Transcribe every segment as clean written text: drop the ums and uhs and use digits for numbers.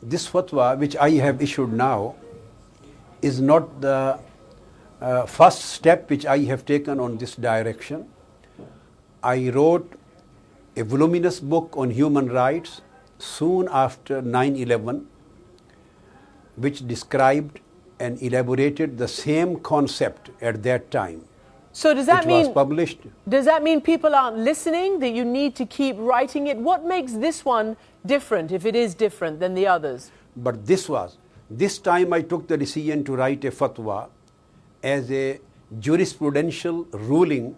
This fatwa which I have issued now is not the first step which I have taken on this direction. I wrote a voluminous book on human rights soon after 9/11, which described and elaborated the same concept at that time. So does that mean, was published. Does that mean people aren't listening, that you need to keep writing it? What makes this one different, if it is different than the others? But this time I took the decision to write a fatwa as a jurisprudential ruling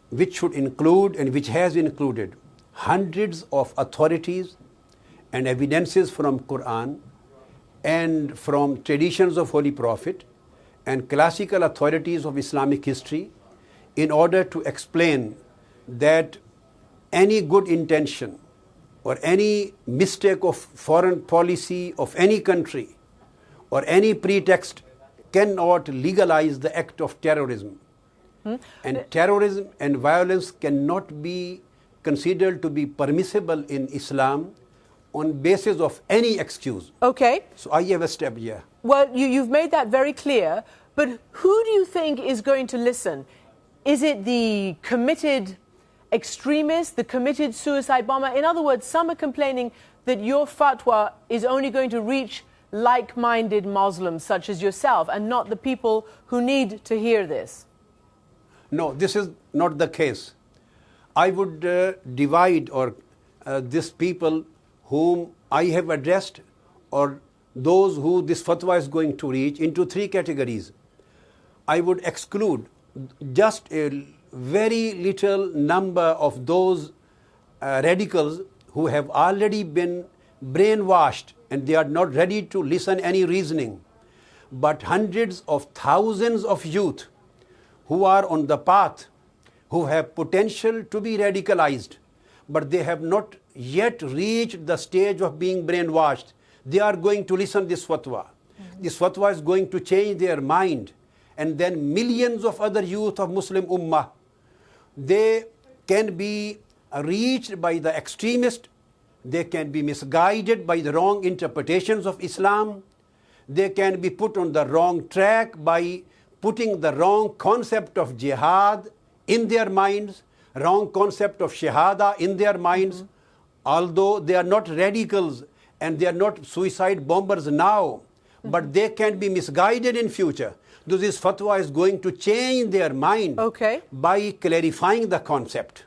which should include and which has included hundreds of authorities and evidences from Quran and from traditions of Holy Prophet and classical authorities of Islamic history in order to explain that any good intention or any mistake of foreign policy of any country or any pretext cannot legalize the act of terrorism. And terrorism and violence cannot be considered to be permissible in Islam on basis of any excuse. Okay. So I have a step here. Well, you've made that very clear, but who do you think is going to listen? Is it the committed extremists, the committed suicide bomber? In other words, some are complaining that your fatwa is only going to reach like-minded Muslims such as yourself and not the people who need to hear this. No, this is not the case. I would divide these people whom I have addressed or those who this fatwa is going to reach into three categories. I would exclude just a very little number of those radicals who have already been brainwashed and they are not ready to listen any reasoning. But hundreds of thousands of youth who are on the path, who have potential to be radicalized, but they have not yet reached the stage of being brainwashed, they are going to listen to this fatwa. This fatwa is going to change their mind. And then millions of other youth of Muslim Ummah, they can be reached by the extremist, they can be misguided by the wrong interpretations of Islam, they can be put on the wrong track by putting the wrong concept of jihad in their minds, wrong concept of shahada in their minds. Although they are not radicals and they are not suicide bombers now, but they can be misguided in future. So this fatwa is going to change their mind by clarifying the concept.